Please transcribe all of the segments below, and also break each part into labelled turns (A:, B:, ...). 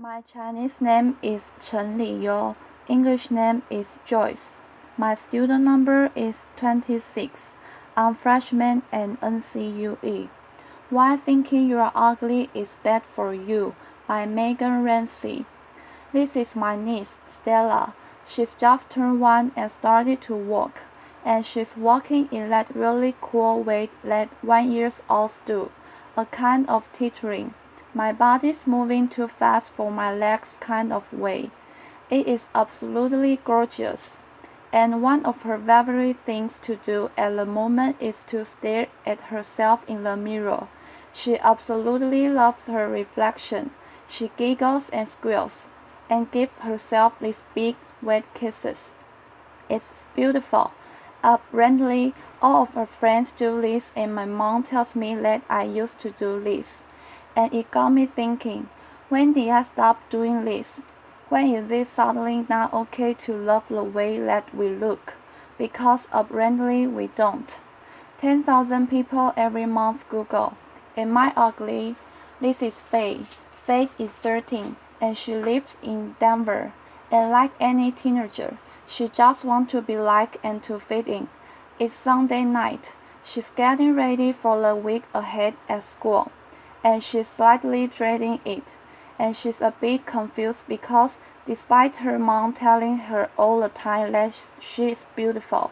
A: My Chinese name is Chen Liyu. English name is Joyce. My student number is 26. I'm freshman at NCUE. Why Thinking You're Ugly is Bad for You by Meaghan Ramsey. This is my niece, Stella. She's just turned 1 and started to walk, and she's walking in that really cool way that 1-year-olds do, a kind of teetering. My body's moving too fast for my legs kind of way. It is absolutely gorgeous. And one of her favorite things to do at the moment is to stare at herself in the mirror. She absolutely loves her reflection. She giggles and squeals, and gives herself these big, wet kisses. It's beautiful. Apparently, all of her friends do this, and my mom tells me that I used to do this. And it got me thinking, when did I stop doing this? When is it suddenly not okay to love the way that we look? Because apparently we don't. 10,000 people every month Google, "Am I ugly?" This is Faye. Faye is 13, and she lives in Denver. And like any teenager, she just wants to be liked and to fit in. It's Sunday night. She's getting ready for the week ahead at school, and she's slightly dreading it. And she's a bit confused because despite her mom telling her all the time that she is beautiful,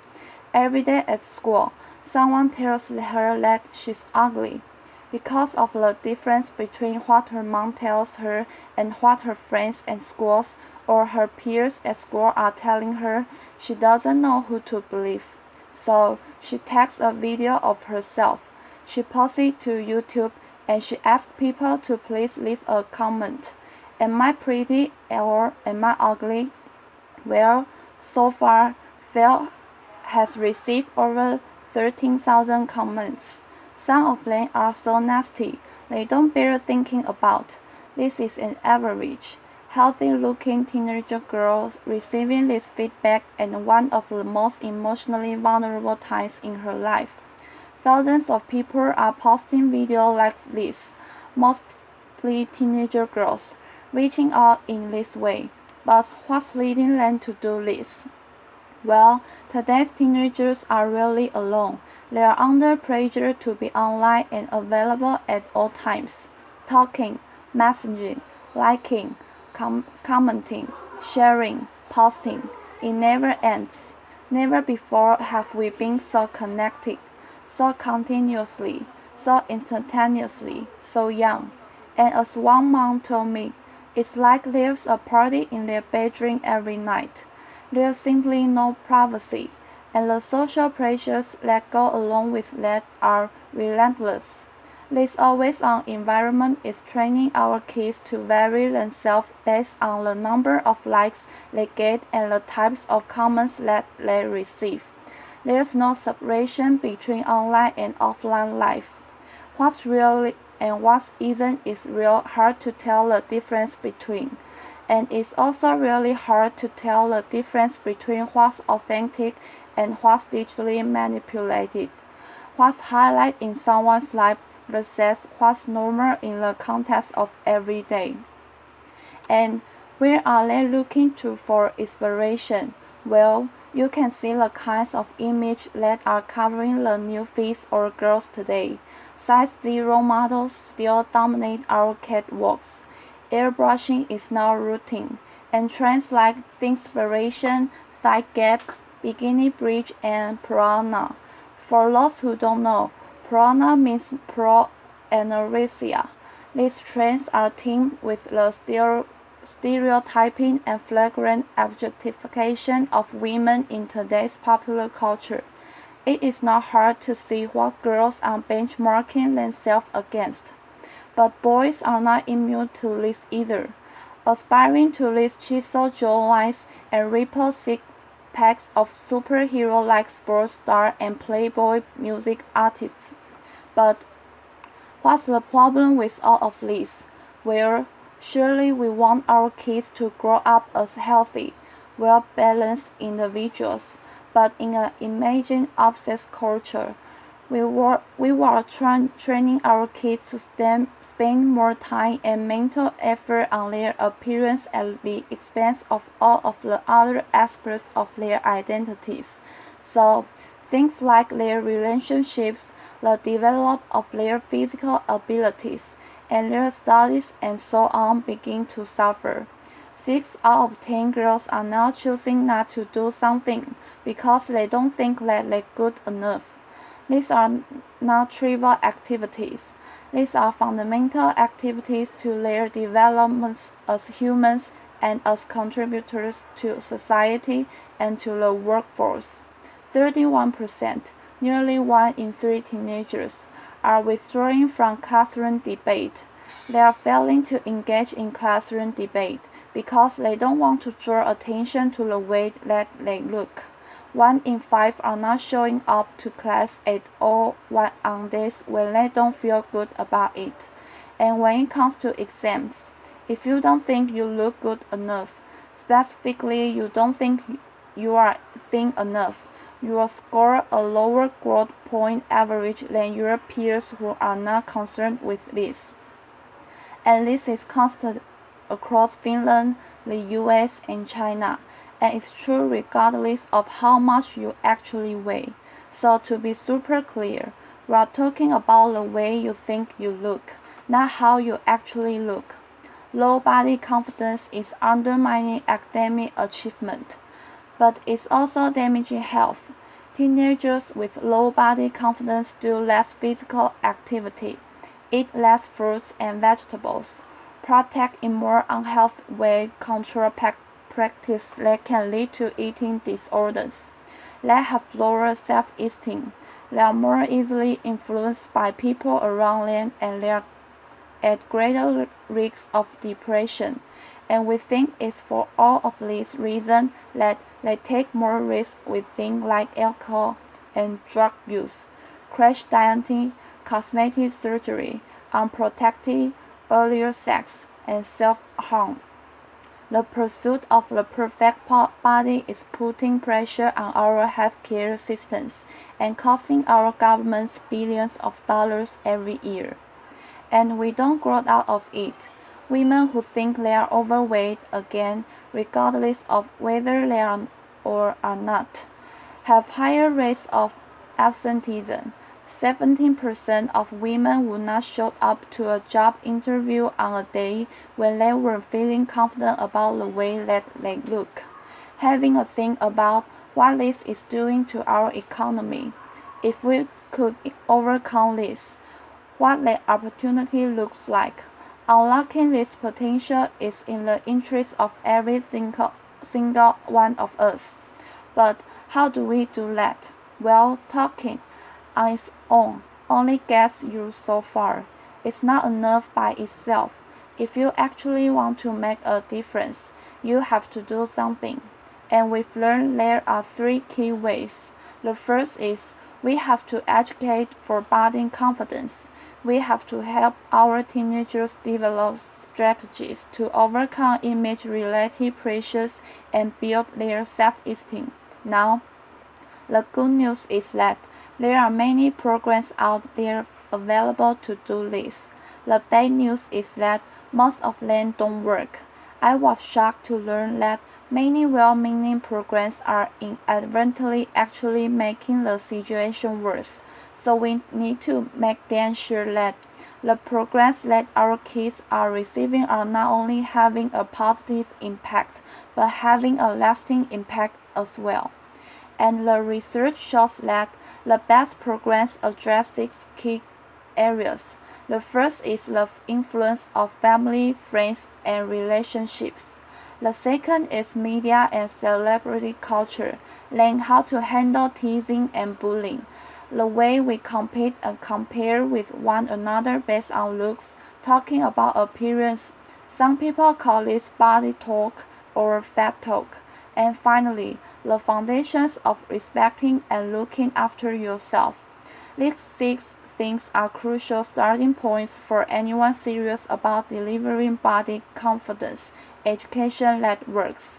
A: every day at school, someone tells her that she's ugly. Because of the difference between what her mom tells her and what her friends at schools or her peers at school are telling her, she doesn't know who to believe. So she takes a video of herself. She posts it to YouTube, and she asks people to please leave a comment. Am I pretty or am I ugly? Well, so far, Phil has received over 13,000 comments. Some of them are so nasty, they don't bear thinking about. This is an average, healthy-looking teenager girl receiving this feedback at one of the most emotionally vulnerable times in her life. Thousands of people are posting videos like this, mostly teenager girls, reaching out in this way. But what's leading them to do this? Well, today's teenagers are really alone. They are under pressure to be online and available at all times. Talking, messaging, liking, commenting, sharing, posting. It never ends. Never before have we been so connected, so continuously, so instantaneously, so young. And as one mom told me, it's like there's a party in their bedroom every night. There's simply no privacy, and the social pressures that go along with that are relentless. This always-on environment is training our kids to vary themselves based on the number of likes they get and the types of comments that they receive. There's no separation between online and offline life. What's real and what isn't is real hard to tell the difference between. And it's also really hard to tell the difference between what's authentic and what's digitally manipulated. What's highlighted in someone's life versus what's normal in the context of every day. And where are they looking to for inspiration? Well, you can see the kinds of images that are covering the new feeds or girls today. Size 0 models still dominate our catwalks. Airbrushing is now routine, and trends like Thinkspiration, Thigh Gap, Bikini Bridge, and Piranha. For those who don't know, Piranha means pro-anorexia. These trends are tinged with the stereotyping and flagrant objectification of women in today's popular culture. It is not hard to see what girls are benchmarking themselves against. But boys are not immune to this either. Aspiring to these chiseled jawlines and ripple six-packs of superhero-like sports stars and Playboy music artists. But what's the problem with all of this? Well, surely we want our kids to grow up as healthy, well-balanced individuals. But in an image-obsessed culture, We were training our kids to spend more time and mental effort on their appearance at the expense of all of the other aspects of their identities. So, things like their relationships, the development of their physical abilities, and their studies and so on begin to suffer. 6 out of 10 girls are now choosing not to do something because they don't think that they're good enough. These are not trivial activities. These are fundamental activities to their development as humans and as contributors to society and to the workforce. 31%, nearly 1 in 3 teenagers, are withdrawing from classroom debate. They are failing to engage in classroom debate because they don't want to draw attention to the way that they look. 1 in 5 are not showing up to class at all on days when they don't feel good about it. And when it comes to exams, if you don't think you look good enough, specifically you don't think you are thin enough, you will score a lower grade point average than your peers who are not concerned with this. And this is constant across Finland, the US, and China, and it's true regardless of how much you actually weigh. So to be super clear, we are talking about the way you think you look, not how you actually look. Low body confidence is undermining academic achievement, but it's also damaging health. Teenagers with low body confidence do less physical activity, eat less fruits and vegetables, partake in more unhealthy weight control practice that can lead to eating disorders. They have lower self-esteem. They are more easily influenced by people around them and they are at greater risk of depression. And we think it's for all of these reasons that they take more risk with things like alcohol and drug use, crash dieting, cosmetic surgery, unprotected earlier sex, and self-harm. The pursuit of the perfect body is putting pressure on our healthcare systems and costing our governments billions of dollars every year. And we don't grow out of it. Women who think they are overweight, again, regardless of whether they are or are not, have higher rates of absenteeism. 17% of women would not show up to a job interview on a day when they were feeling confident about the way that they look. Having a think about what this is doing to our economy. If we could overcome this, what the opportunity looks like. Unlocking this potential is in the interest of every single one of us. But how do we do that? Well, talking on its own only gets you so far. It's not enough by itself. If you actually want to make a difference, you have to do something. And we've learned there are 3 key ways. The first is we have to educate for body confidence. We have to help our teenagers develop strategies to overcome image-related pressures and build their self-esteem. Now, the good news is that there are many programs out there available to do this. The bad news is that most of them don't work. I was shocked to learn that many well-meaning programs are inadvertently actually making the situation worse. So we need to make damn sure that the programs that our kids are receiving are not only having a positive impact, but having a lasting impact as well. And the research shows that the best programs address 6 key areas. The first is the influence of family, friends, and relationships. The second is media and celebrity culture, learn how to handle teasing and bullying. The way we compete and compare with one another based on looks, talking about appearance. Some people call this body talk or fat talk. And finally, the foundations of respecting and looking after yourself. These 6 things are crucial starting points for anyone serious about delivering body confidence education that works.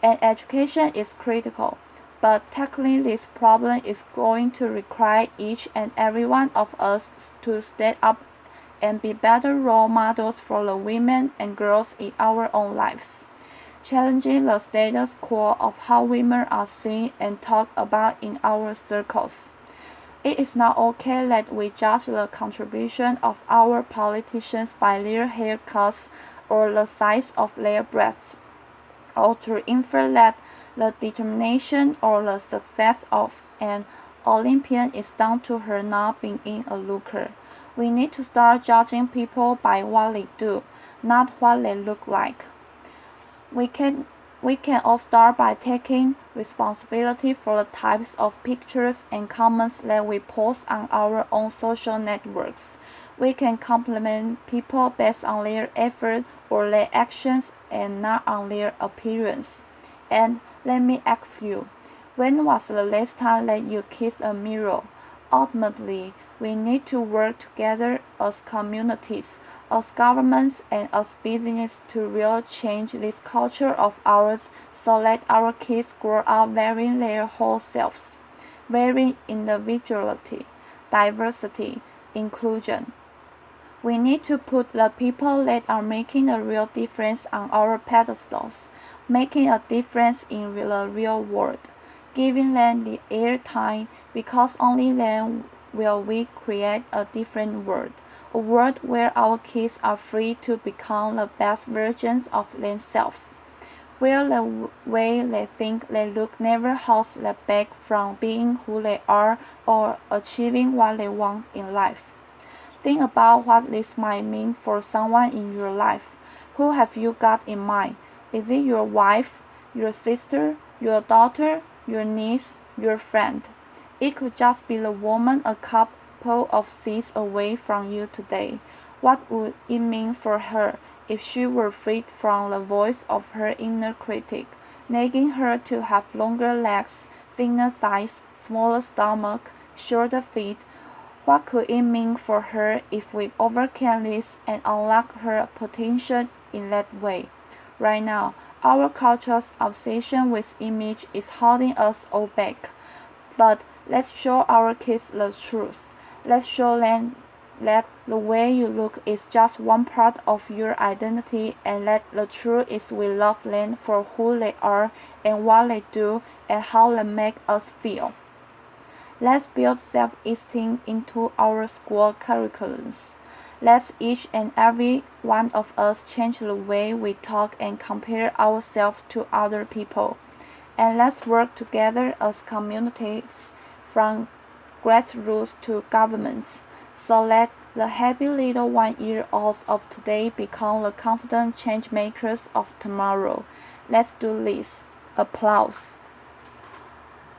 A: And education is critical. But tackling this problem is going to require each and every one of us to step up and be better role models for the women and girls in our own lives, challenging the status quo of how women are seen and talked about in our circles. It is not okay that we judge the contribution of our politicians by their haircuts or the size of their breasts, or to infer that the determination or the success of an Olympian is down to her not being a looker. We need to start judging people by what they do, not what they look like. We can all start by taking responsibility for the types of pictures and comments that we post on our own social networks. We can compliment people based on their effort or their actions and not on their appearance. And let me ask you, when was the last time that you kissed a mirror? Ultimately, we need to work together as communities, as governments, and as business to really change this culture of ours so that our kids grow up valuing their whole selves, valuing individuality, diversity, inclusion. We need to put the people that are making a real difference on our pedestals, making a difference in the real world, giving them the airtime, because only then will we create a different world, a world where our kids are free to become the best versions of themselves, where the way they think they look never holds them back from being who they are or achieving what they want in life. Think about what this might mean for someone in your life. Who have you got in mind? Is it your wife, your sister, your daughter, your niece, your friend? It could just be the woman a couple of seats away from you today. What would it mean for her if she were freed from the voice of her inner critic, nagging her to have longer legs, thinner thighs, smaller stomach, shorter feet? What could it mean for her if we overcame this and unlock her potential in that way? Right now, our culture's obsession with image is holding us all back. But let's show our kids the truth. Let's show them that the way you look is just one part of your identity, and that the truth is we love them for who they are and what they do and how they make us feel. Let's build self-esteem into our school curriculums. Let's each and every one of us change the way we talk and compare ourselves to other people. And let's work together as communities, from grassroots to governments, so that the happy little 1-year-olds of today become the confident change makers of tomorrow. Let's do this. Applause.